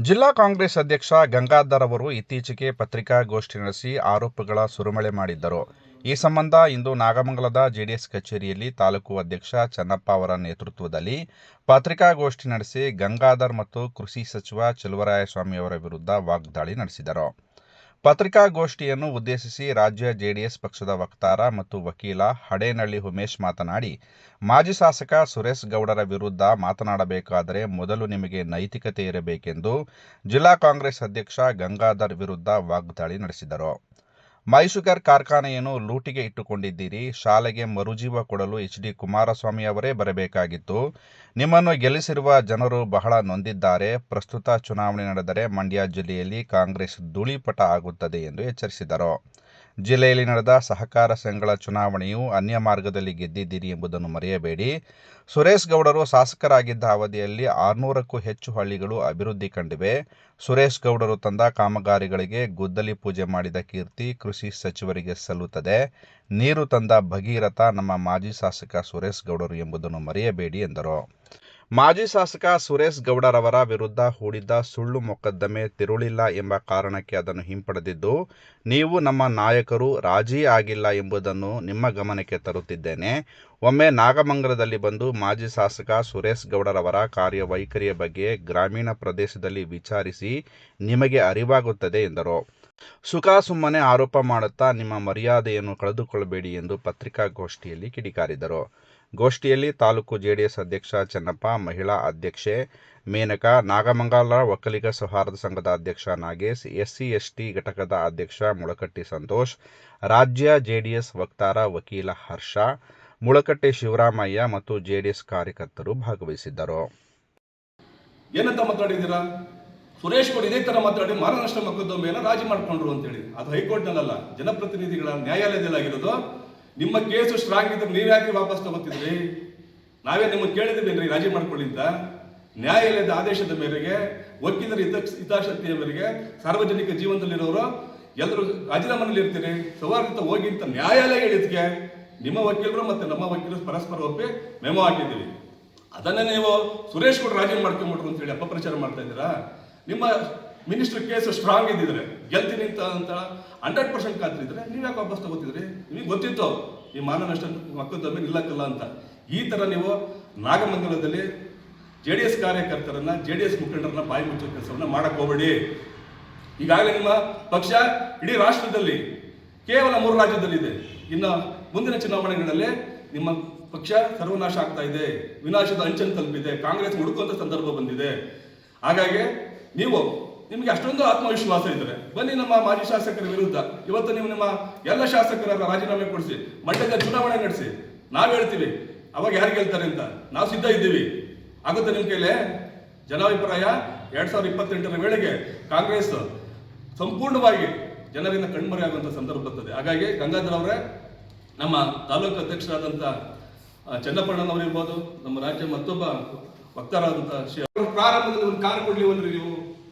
ಜಿಲ್ಲಾ ಕಾಂಗ್ರೆಸ್ ಅಧ್ಯಕ್ಷ ಗಂಗಾಧರ್ ಅವರು ಇತ್ತೀಚೆಗೆ ಪತ್ರಿಕಾಗೋಷ್ಠಿ ನಡೆಸಿ ಆರೋಪಗಳ ಸುರಿಮಳೆ ಮಾಡಿದ್ದರು. ಈ ಸಂಬಂಧ ಇಂದು ನಾಗಮಂಗಲದ ಜೆಡಿಎಸ್ ಕಚೇರಿಯಲ್ಲಿ ತಾಲೂಕು ಅಧ್ಯಕ್ಷ ಚನ್ನಪ್ಪ ಅವರ ನೇತೃತ್ವದಲ್ಲಿ ಪತ್ರಿಕಾಗೋಷ್ಠಿ ನಡೆಸಿ ಗಂಗಾಧರ್ ಮತ್ತು ಕೃಷಿ ಸಚಿವ ಚೆಲುವರಾಯಸ್ವಾಮಿ ಅವರ ವಿರುದ್ಧ ವಾಗ್ದಾಳಿ ನಡೆಸಿದರು. ಪತ್ರಿಕಾಗೋಷ್ಠಿಯನ್ನು ಉದ್ದೇಶಿಸಿ ರಾಜ್ಯ ಜೆಡಿಎಸ್ ಪಕ್ಷದ ವಕ್ತಾರ ಮತ್ತು ವಕೀಲ ಹಡೇನಹಳ್ಳಿ ಉಮೇಶ್ ಮಾತನಾಡಿ, ಮಾಜಿ ಶಾಸಕ ಸುರೇಶ್ ಗೌಡರ ವಿರುದ್ಧ ಮಾತನಾಡಬೇಕಾದರೆ ಮೊದಲು ನಿಮಗೆ ನೈತಿಕತೆ ಇರಬೇಕೆಂದು ಜಿಲ್ಲಾ ಕಾಂಗ್ರೆಸ್ ಅಧ್ಯಕ್ಷ ಗಂಗಾಧರ್ ವಿರುದ್ಧ ವಾಗ್ದಾಳಿ ನಡೆಸಿದರು. ಮೈಶುಗರ್ ಕಾರ್ಖಾನೆಯನ್ನು ಲೂಟಿಗೆ ಇಟ್ಟುಕೊಂಡಿದ್ದೀರಿ. ಶಾಲೆಗೆ ಮರುಜೀವ ಕೊಡಲು ಎಚ್.ಡಿ. ಕುಮಾರಸ್ವಾಮಿ ಅವರೇ ಬರಬೇಕಾಗಿತ್ತು. ನಿಮ್ಮನ್ನು ಗೆಲ್ಲಿಸಿರುವ ಜನರು ಬಹಳ ನೊಂದಿದ್ದಾರೆ. ಪ್ರಸ್ತುತ ಚುನಾವಣೆ ನಡೆದರೆ ಮಂಡ್ಯ ಜಿಲ್ಲೆಯಲ್ಲಿ ಕಾಂಗ್ರೆಸ್ ಧೂಳಿಪಟ ಆಗುತ್ತದೆ ಎಂದು ಎಚ್ಚರಿಸಿದರು. ಜಿಲ್ಲೆಯಲ್ಲಿ ನಡೆದ ಸಹಕಾರ ಸಂಘಗಳ ಚುನಾವಣೆಯು ಅನ್ಯ ಮಾರ್ಗದಲ್ಲಿ ಗೆದ್ದಿದ್ದೀರಿ ಎಂಬುದನ್ನು ಮರೆಯಬೇಡಿ. ಸುರೇಶ್ ಗೌಡರು ಶಾಸಕರಾಗಿದ್ದ ಅವಧಿಯಲ್ಲಿ 600ಕ್ಕೂ ಹೆಚ್ಚು ಹಳ್ಳಿಗಳು ಅಭಿವೃದ್ಧಿ ಕಂಡಿವೆ. ಸುರೇಶ್ ಗೌಡರು ತಂದ ಕಾಮಗಾರಿಗಳಿಗೆ ಗುದ್ದಲಿ ಪೂಜೆ ಮಾಡಿದ ಕೀರ್ತಿ ಕೃಷಿ ಸಚಿವರಿಗೆ ಸಲ್ಲುತ್ತದೆ. ನೀರು ತಂದ ಭಗೀರಥ ನಮ್ಮ ಮಾಜಿ ಶಾಸಕ ಸುರೇಶ್ ಗೌಡರು ಎಂಬುದನ್ನು ಮರೆಯಬೇಡಿ ಎಂದರು. ಮಾಜಿ ಶಾಸಕ ಸುರೇಶ್ ಗೌಡರವರ ವಿರುದ್ಧ ಹೂಡಿದ್ದ ಸುಳ್ಳು ಮೊಕದ್ದಮೆ ತಿರುಳಿಲ್ಲ ಎಂಬ ಕಾರಣಕ್ಕೆ ಅದನ್ನು ಹಿಂಪಡೆದಿದ್ದು, ನೀವು ನಮ್ಮ ನಾಯಕರು ರಾಜಿ ಆಗಿಲ್ಲ ಎಂಬುದನ್ನು ನಿಮ್ಮ ಗಮನಕ್ಕೆ ತರುತ್ತಿದ್ದೇನೆ. ಒಮ್ಮೆ ನಾಗಮಂಗಲದಲ್ಲಿ ಬಂದು ಮಾಜಿ ಶಾಸಕ ಸುರೇಶ್ ಗೌಡರವರ ಕಾರ್ಯವೈಖರಿಯ ಬಗ್ಗೆ ಗ್ರಾಮೀಣ ಪ್ರದೇಶದಲ್ಲಿ ವಿಚಾರಿಸಿ, ನಿಮಗೆ ಅರಿವಾಗುತ್ತದೆ ಎಂದರು. ಸುಮ್ಮನೆ ಆರೋಪ ಮಾಡುತ್ತಾ ನಿಮ್ಮ ಮರ್ಯಾದೆಯನ್ನು ಕಳೆದುಕೊಳ್ಳಬೇಡಿ ಎಂದು ಪತ್ರಿಕಾಗೋಷ್ಠಿಯಲ್ಲಿ ಕಿಡಿಕಾರಿದರು. ಗೋಷ್ಠಿಯಲ್ಲಿ ತಾಲೂಕು ಜೆಡಿಎಸ್ ಅಧ್ಯಕ್ಷ ಚನ್ನಪ್ಪ, ಮಹಿಳಾ ಅಧ್ಯಕ್ಷೆ ಮೇನಕಾ, ನಾಗಮಂಗಲ ಒಕ್ಕಲಿಗ ಸೌಹಾರ್ದ ಸಂಘದ ಅಧ್ಯಕ್ಷ ನಾಗೇಶ್, SC/ST ಘಟಕದ ಅಧ್ಯಕ್ಷ ಮುಳಕಟ್ಟಿ ಸಂತೋಷ್, ರಾಜ್ಯ ಜೆಡಿಎಸ್ ವಕ್ತಾರ ವಕೀಲ ಹರ್ಷ, ಮುಳಕಟ್ಟಿ ಶಿವರಾಮಯ್ಯ ಮತ್ತು ಜೆಡಿಎಸ್ ಕಾರ್ಯಕರ್ತರು ಭಾಗವಹಿಸಿದ್ದರು. ಏನಂತ ಮಾತಾಡಿದ್ದೀರಾ? ಸುರೇಶ್ ಗೌಡ ಇದೇ ತರ ಮಾತಾಡಿ ಮಾನನಷ್ಟ ಮೊಕದ್ದಮೆಯನ್ನು ರಾಜಿ ಮಾಡ್ಕೊಂಡ್ರು ಅಂತೇಳಿ. ಅದು ಹೈಕೋರ್ಟ್ನಲ್ಲ, ಜನಪ್ರತಿನಿಧಿಗಳ ನ್ಯಾಯಾಲಯದಲ್ಲಾಗಿರೋದು. ನಿಮ್ಮ ಕೇಸು ಸ್ಟ್ರಾಂಗ್ ಇದ್ರೆ ನೀವು ಯಾಕೆ ವಾಪಸ್ ತಗೋತಿದ್ರಿ? ನಾವೇ ನಿಮ್ಮನ್ನು ಕೇಳಿದ್ದೀವಿ ರಾಜಿ ಮಾಡ್ಕೊಳ್ಳಿ ಅಂತ. ನ್ಯಾಯಾಲಯದ ಆದೇಶದ ಮೇರೆಗೆ, ವಕೀಲರ ಹಿತಾಸಕ್ತಿಯ ಮೇರೆಗೆ ಸಾರ್ವಜನಿಕ ಜೀವನದಲ್ಲಿರೋರು ಎಲ್ಲರೂ ರಾಜೀನಾಮೆಯಲ್ಲಿ ಇರ್ತೀರಿ, ಸೌಹಾರ್ದತೆ ಹೋಗಿ ಅಂತ ನ್ಯಾಯಾಲಯ ಹೇಳಿದ್ಕೆ ನಿಮ್ಮ ವಕೀಲರು ಮತ್ತೆ ನಮ್ಮ ವಕೀಲರು ಪರಸ್ಪರ ಒಪ್ಪಿ ಮೆಮೊ ಹಾಕಿದ್ದೀವಿ. ಅದನ್ನೇ ನೀವು ಸುರೇಶ್ ಗೌಡ ರಾಜಿ ಮಾಡ್ಕೊಂಡ್ಬಿಟ್ರು ಅಂತೇಳಿ ಅಪಪ್ರಚಾರ ಮಾಡ್ತಾ ಇದ್ದೀರಾ. ನಿಮ್ಮ ಮಿನಿಸ್ಟರ್ ಕೇಸು ಸ್ಟ್ರಾಂಗ್ ಇದ್ದಿದ್ರೆ, ಗೆಲ್ತೀನಿ ಅಂತ 100% ಕಾತಿದ್ರೆ ನೀವು ಯಾಕೆ ವಾಪಸ್ ತಗೋತಿದ್ರಿ? ನಿಮಗೆ ಗೊತ್ತಿತ್ತು ಈ ಮಾನನಷ್ಟ ಮೊಕದ್ದಮೆ ನಿಲ್ಲಕ್ಕಲ್ಲ ಅಂತ. ಈ ತರ ನೀವು ನಾಗಮಂಗಲದಲ್ಲಿ ಜೆಡಿಎಸ್ ಕಾರ್ಯಕರ್ತರನ್ನ, ಜೆಡಿಎಸ್ ಮುಖಂಡರನ್ನ ಬಾಯಿ ಮುಚ್ಚೋ ಕೆಲಸವನ್ನ ಮಾಡಕ್ ಹೋಗಬೇಡಿ. ಈಗಾಗಲೇ ನಿಮ್ಮ ಪಕ್ಷ ಇಡೀ ರಾಷ್ಟ್ರದಲ್ಲಿ ಕೇವಲ 3 ರಾಜ್ಯದಲ್ಲಿದೆ. ಇನ್ನು ಮುಂದಿನ ಚುನಾವಣೆಗಳಲ್ಲಿ ನಿಮ್ಮ ಪಕ್ಷ ಸರ್ವನಾಶ ಆಗ್ತಾ ಇದೆ, ವಿನಾಶದ ಅಂಚನ್ನು ತಲುಪಿದೆ, ಕಾಂಗ್ರೆಸ್ ಹುಡುಕುವಂತ ಸಂದರ್ಭ ಬಂದಿದೆ. ಹಾಗಾಗಿ ನಿಮಗೆ ಅಷ್ಟೊಂದು ಆತ್ಮವಿಶ್ವಾಸ ಇದ್ರೆ ಬನ್ನಿ ನಮ್ಮ ಮಾಜಿ ಶಾಸಕರ ವಿರುದ್ಧ ಇವತ್ತು ನೀವು ನಿಮ್ಮ ಎಲ್ಲ ಶಾಸಕರ ರಾಜೀನಾಮೆ ಕೊಡಿಸಿ ಮಂಡ್ಯದ ಚುನಾವಣೆ ನಡೆಸಿ. ನಾವು ಹೇಳ್ತೀವಿ ಅವಾಗ ಯಾರು ಗೆಲ್ತಾರೆ ಅಂತ, ನಾವು ಸಿದ್ಧ ಇದ್ದೀವಿ. ಆಗುತ್ತೆ ನಿಮ್ಮ ಕೈಲೇ? ಜನಾಭಿಪ್ರಾಯ 2028ರ ವೇಳೆಗೆ ಕಾಂಗ್ರೆಸ್ ಸಂಪೂರ್ಣವಾಗಿ ಜನರಿಂದ ಕಣ್ಮರೆಯಾಗುವಂಥ ಸಂದರ್ಭ ಬರ್ತದೆ. ಹಾಗಾಗಿ ಗಂಗಾಧರ್ ಅವರೇ, ನಮ್ಮ ತಾಲೂಕು ಅಧ್ಯಕ್ಷರಾದಂಥ ಚನ್ನಪ್ಪಣ್ಣನವರು ಇರ್ಬೋದು, ನಮ್ಮ ರಾಜ್ಯ ಮತ್ತೊಬ್ಬ ವಕ್ತಾರಾದಂಥ ಪ್ರಾರಂಭದಲ್ಲಿ ಒಂದು ಕಾರು ಕೊಡ್ಲಿ ಅಂದ್ರೆ ನೀವು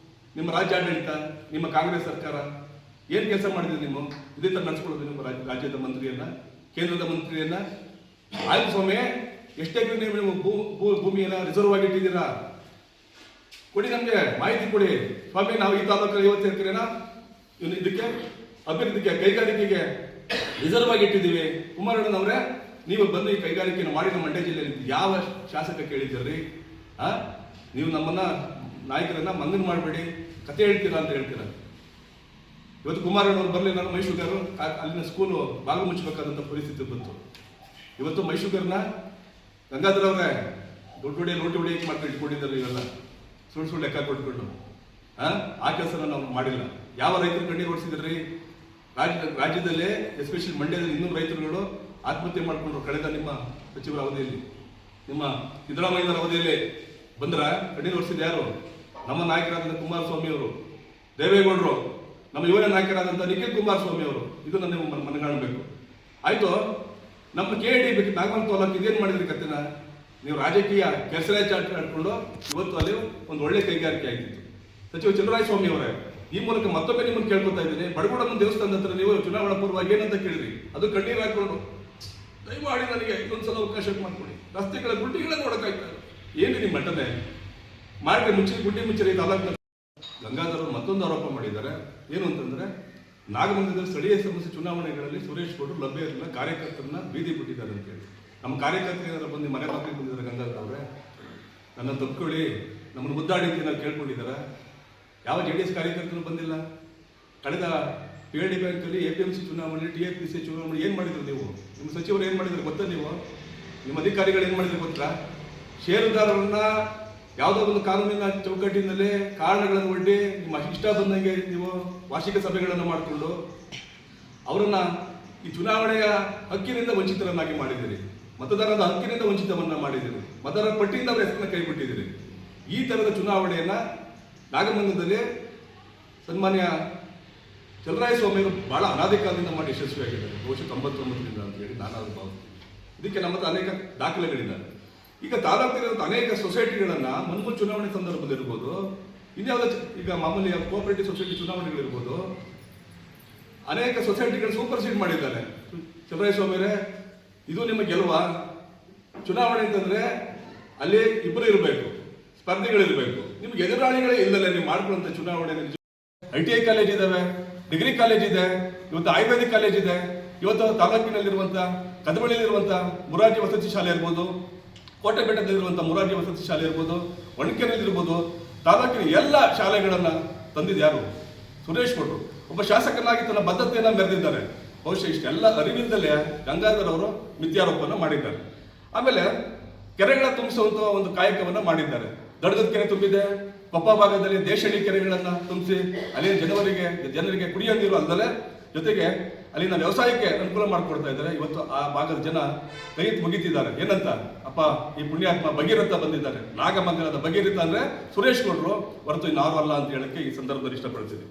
ನಿಮ್ಮ ರಾಜ್ಯ ಆಡಳಿತ, ನಿಮ್ಮ ಕಾಂಗ್ರೆಸ್ ಸರ್ಕಾರ ಏನ್ ಕೆಲಸ ಮಾಡಿದ್ರಿ? ನೀವು ಇದೇ ತರ ನಡೆಸ್ಕೊಳ್ಳೋದು ನಿಮ್ಮ ರಾಜ್ಯದ ಮಂತ್ರಿಯನ್ನ, ಕೇಂದ್ರದ ಮಂತ್ರಿಯನ್ನ. ಆಯ್ತು ಸ್ವಾಮಿ, ಎಷ್ಟೇ ನೀವು ಭೂಮಿಯನ್ನ ರಿಸರ್ವ್ ಆಗಿ ಇಟ್ಟಿದ್ದೀರಾ? ಕೊಡಿ, ನಮ್ಗೆ ಮಾಹಿತಿ ಕೊಡಿ ಸ್ವಾಮಿ. ನಾವು ಈ ತಾಲೂಕಲ್ಲಿ 50 ಎಕರೆನ ಇದಕ್ಕೆ ಅಭಿವೃದ್ಧಿಗೆ, ಕೈಗಾರಿಕೆಗೆ ರಿಸರ್ವ್ ಆಗಿ ಇಟ್ಟಿದ್ದೀವಿ. ಕುಮಾರಣ್ಣನವರೇ, ನೀವು ಬಂದು ಈ ಕೈಗಾರಿಕೆಯನ್ನು ಮಾಡಿದ ಮಂಡ್ಯ ಜಿಲ್ಲೆಯಲ್ಲಿ ಯಾವ ಶಾಸಕ ಕೇಳಿದ್ದೀರಿ? ನೀವು ನಮ್ಮನ್ನ ನಾಯಕರನ್ನ ಮಂಗನ ಮಾಡಬೇಡಿ, ಕತೆ ಹೇಳ್ತೀರಾ ಅಂತ ಹೇಳ್ತೀರಾ. ಇವತ್ತು ಕುಮಾರಣ್ಣವ್ರು ಬರಲಿ, ನಾನು ಮೈಸೂರು ಅಲ್ಲಿನ ಸ್ಕೂಲು ಬಾಗಿಲು ಮುಚ್ಚಬೇಕಾದಂಥ ಪರಿಸ್ಥಿತಿ ಬಂತು. ಇವತ್ತು ಮೈಸೂರನ್ನ ಗಂಗಾಧರ್ ಅವರೇ ದೊಡ್ಡ ಲೋಟಿ ಹೊಡೆಯಕ್ಕೆ ಮಾಡ್ಕೊಂಡು ಇಟ್ಕೊಂಡಿದ್ದಾರೆ. ಇವೆಲ್ಲ ಸುಳ್ಳು ಲೆಕ್ಕ ಕೊಟ್ಕೊಂಡು ಆ ಕೆಲಸನ ನಾವು ಮಾಡಿಲ್ಲ. ಯಾವ ರೈತರು ಕಣ್ಣೀರು ಓಡಿಸಿದ್ರಿ? ರಾಜ್ಯದಲ್ಲೇ ಎಸ್ಪೆಷಲಿ ಮಂಡ್ಯದಲ್ಲಿ 200 ರೈತರುಗಳು ಆತ್ಮಹತ್ಯೆ ಮಾಡಿಕೊಂಡ್ರು ಕಳೆದ ನಿಮ್ಮ ಸಚಿವರ ಅವಧಿಯಲ್ಲಿ, ನಿಮ್ಮ ಸಿದ್ದರಾಮಯ್ಯನವರ ಅವಧಿಯಲ್ಲಿ. ಬಂದ್ರ ಕಣ್ಣೀರು ಓಡಿಸಿದ ಯಾರು? ನಮ್ಮ ನಾಯಕರಾದಂಥ ಕುಮಾರಸ್ವಾಮಿ ಅವರು, ದೇವೇಗೌಡರು, ನಮ್ಮ ಯುವ ನಾಯಕರಾದಂಥ ನಿಖಿಲ್ ಕುಮಾರಸ್ವಾಮಿ ಅವರು. ಇದನ್ನು ನೀವು ಮನಗಾಣಬೇಕು. ಆಯ್ತು, ನಮ್ಮ KD ನಾಗಮಂಗಲ ತಾಲೂಕು ಇದೇನು ಮಾಡಿದ್ರಿ ಕತ್ತಿನ? ನೀವು ರಾಜಕೀಯ ಕೆಸರೆ ಚಾಟ್ ಆಡ್ಕೊಂಡು ಇವತ್ತು ಅಲ್ಲಿ ಒಂದು ಒಳ್ಳೆ ಕೈಗಾರಿಕೆ ಆಗಿತ್ತು. ಸಚಿವ ಚೆಲುವರಾಯಸ್ವಾಮಿ ಅವರೇ, ಈ ಮೂಲಕ ಮತ್ತೊಮ್ಮೆ ನಿಮ್ಮನ್ನು ಕೇಳ್ಕೊತಾ ಇದ್ದೀನಿ, ಬಡಗುಡಮ್ಮನ ದೇವಸ್ಥಾನದ ಹತ್ರ ನೀವು ಚುನಾವಣಾ ಪೂರ್ವವಾಗಿ ಏನಂತ ಕೇಳಿದ್ರಿ? ಅದು ಕಣ್ಣೀರು ಹಾಕೊಂಡು ದಯಮಾಡಿ ನನಗೆ ಇದೊಂದ್ಸಲ ಅವಕಾಶ ಮಾಡಿಕೊಡಿ. ರಸ್ತೆಗಳ ಗುಡ್ಡಿಗಳನ್ನ ನೋಡಕ್ಕಾಗ್ತದೆ. ಏನು ನಿಮ್ಮ ಮಟ್ಟನೆ ಮಾಡಿ ಮುಚ್ಚಿ ಗುಡ್ಡಿ ಮುಚ್ಚರಿ ತಾಲೂಕಿನ ಗಂಗಾಧರ್ ಅವರು ಮತ್ತೊಂದು ಆರೋಪ ಮಾಡಿದ್ದಾರೆ. ಏನು ಅಂತಂದ್ರೆ ನಾಗಮಂಗಲದಲ್ಲಿ ಸ್ಥಳೀಯ ಸಮಸ್ಯೆ ಚುನಾವಣೆಗಳಲ್ಲಿ ಸುರೇಶ್ ಗೌಡರು ಲಭ್ಯ ಇರಲಿಲ್ಲ, ಕಾರ್ಯಕರ್ತರನ್ನ ಬೀದಿ ಬಿಟ್ಟಿದ್ದಾರೆ ಅಂತೇಳಿ. ನಮ್ಮ ಕಾರ್ಯಕರ್ತರು ಏನಾದ್ರು ಬಂದು ಮನೆ ಬಾಗಿಲಿಗೆ ಬಂದಿದ್ದಾರೆ ಗಂಗಾಧರ್ ಅವರೇ, ನನ್ನ ತಪ್ಕೊಳ್ಳಿ, ನಮ್ಮನ್ನು ಮುದ್ದಾಡಿ ಅಂತ ಏನಾದ್ರು ಕೇಳ್ಕೊಂಡಿದ್ದಾರೆ? ಯಾವ JDS ಕಾರ್ಯಕರ್ತರು ಬಂದಿಲ್ಲ. ಕಳೆದ PLD ಬ್ಯಾಂಕಲ್ಲಿ APMC ಚುನಾವಣೆ, TFPC ಚುನಾವಣೆ ಏನು ಮಾಡಿದ್ರು ನೀವು? ನಿಮ್ಮ ಸಚಿವರು ಏನು ಮಾಡಿದ್ರು ಗೊತ್ತಾ? ನೀವು ನಿಮ್ಮ ಅಧಿಕಾರಿಗಳು ಏನು ಮಾಡಿದ್ರು ಗೊತ್ತಾ? ಷೇರುದಾರರನ್ನ ಯಾವುದೋ ಒಂದು ಕಾನೂನಿನ ಚೌಕಟ್ಟಿನಲ್ಲಿ ಕಾರಣಗಳನ್ನು ಒಡ್ಡಿ ನಿಮ್ಮ ಇಷ್ಟ ಬಂದಂಗೆ ನೀವು ವಾರ್ಷಿಕ ಸಭೆಗಳನ್ನು ಮಾಡಿಕೊಂಡು ಅವರನ್ನ ಈ ಚುನಾವಣೆಯ ಹಕ್ಕಿನಿಂದ ವಂಚಿತರನ್ನಾಗಿ ಮಾಡಿದ್ದೀರಿ, ಮತದಾರರ ಹಕ್ಕಿನಿಂದ ವಂಚಿತವನ್ನ ಮಾಡಿದ್ದೀರಿ, ಮತದಾರರ ಪಟ್ಟಿಯಿಂದ ಅವರ ಹೆಸರನ್ನ ಕೈಬಿಟ್ಟಿದ್ದೀರಿ. ಈ ತರದ ಚುನಾವಣೆಯನ್ನ ನಾಗಮಂಗಲದಲ್ಲಿ ಸನ್ಮಾನ್ಯ ಚಲರಾಯಸ್ವಾಮಿ ಅವರು ಬಹಳ ಅನಾದಿ ಕಾಲದಿಂದ ಮಾಡಿ ಯಶಸ್ವಿಯಾಗಿದ್ದಾರೆ, ಬಹುಶಃ 99ರಿಂದ ಅಂತ ಹೇಳಿ ನಾನು ಅದು ಭಾವಿಸ್ತೀನಿ. ಇದಕ್ಕೆ ನಮ್ಮ ಹತ್ರ ಅನೇಕ ದಾಖಲೆಗಳಿದ್ದಾರೆ. ಈಗ ತಾಲೂಕಿನ ಅನೇಕ ಸೊಸೈಟಿಗಳನ್ನ ಮುನ್ಮು ಚುನಾವಣೆ ಸಂದರ್ಭದಲ್ಲಿರ್ಬೋದು, ಇನ್ಯಾವುದೋ ಈಗ ಮಾಮೂಲಿ ಕೋಆಪರೇಟಿವ್ ಸೊಸೈಟಿ ಚುನಾವಣೆಗಳಿರ್ಬೋದು, ಅನೇಕ ಸೊಸೈಟಿಗಳು ಸೂಪರ್ ಸೀಡ್ ಮಾಡಿದ್ದಾರೆ. ಚಲರಾಯಸ್ವಾಮಿಯವರೇ, ಇದು ನಿಮ್ಮ ಗೆಲುವ. ಚುನಾವಣೆ ಅಂತಂದ್ರೆ ಅಲ್ಲಿ ಇಬ್ಬರು ಇರಬೇಕು, ಸ್ಪರ್ಧಿಗಳಿರಬೇಕು. ನಿಮ್ಗೆ ಎದುರಾಳಿಗಳೇ ಇಲ್ಲದೆ ನೀವು ಮಾಡ್ಕೊಳ್ಳುವಂತ ಚುನಾವಣೆ. ITI ಕಾಲೇಜ್ ಇದಾವೆ, ಡಿಗ್ರಿ ಕಾಲೇಜ್ ಇದೆ, ಇವತ್ತು ಆಯುರ್ವೇದಿಕ್ ಕಾಲೇಜ್ ಇದೆ, ಇವತ್ತು ತಾಲೂಕಿನಲ್ಲಿರುವಂತ ಕದಬಳ್ಳಿಯಲ್ಲಿರುವಂತ ಮುರಾರ್ಜಿ ವಸತಿ ಶಾಲೆ ಇರ್ಬೋದು, ಕೋಟೆಬೆಟ್ಟದಲ್ಲಿರುವಂಥ ಮುರಾರ್ಜಿ ವಸತಿ ಶಾಲೆ ಇರ್ಬೋದು, ಒಣಕೆರೆಯಲ್ಲಿರ್ಬೋದು, ತಾಲೂಕಿನ ಎಲ್ಲ ಶಾಲೆಗಳನ್ನ ತಂದಿದ್ದು ಯಾರು? ಸುರೇಶ್ ಗೌಡರು. ಒಬ್ಬ ಶಾಸಕನಾಗಿ ತನ್ನ ಬದ್ಧತೆಯನ್ನ ಮೆರೆದಿದ್ದಾರೆ. ಬಹುಶಃ ಇಷ್ಟೆಲ್ಲ ಅರಿವಿಂದಲೇ ಗಂಗಾಧರ್ ಅವರು ಮಿಥ್ಯಾರೋಪನ ಮಾಡಿದ್ದಾರೆ. ಆಮೇಲೆ ಕೆರೆಗಳ ತುಂಬಿಸುವಂತ ಒಂದು ಕಾಯಕವನ್ನ ಮಾಡಿದ್ದಾರೆ. ದಡಗದ ಕೆರೆ ತುಂಬಿದೆ, ಕೊಪ್ಪ ಭಾಗದಲ್ಲಿ ದೇಶಳಿ ಕೆರೆಗಳನ್ನ ತುಂಬಿಸಿ ಅಲ್ಲಿನ ಜನರಿಗೆ ಕುಡಿಯೋ ನೀರು ಅಲ್ಲದೆ ಜೊತೆಗೆ ಅಲ್ಲಿನ ವ್ಯವಸಾಯಕ್ಕೆ ಅನುಕೂಲ ಮಾಡಿಕೊಡ್ತಾ ಇದ್ದಾರೆ. ಇವತ್ತು ಆ ಭಾಗದ ಜನ ಕೈ ಮುಗಿತಿದ್ದಾರೆ. ಏನಂತ? ಅಪ್ಪ, ಈ ಪುಣ್ಯಾತ್ಮ ಭಗೀರಥ ಬಂದಿದ್ದಾರೆ. ನಾಗಮಂಗಲದ ಭಗೀರಥ ಅಂದ್ರೆ ಸುರೇಶ್ ಗೌಡರು ಹೊರತು ಇನ್ನಾರು ಅಲ್ಲ ಅಂತ ಹೇಳಕ್ಕೆ ಈ ಸಂದರ್ಭದಲ್ಲಿ ಇಷ್ಟಪಡ್ತೀನಿ.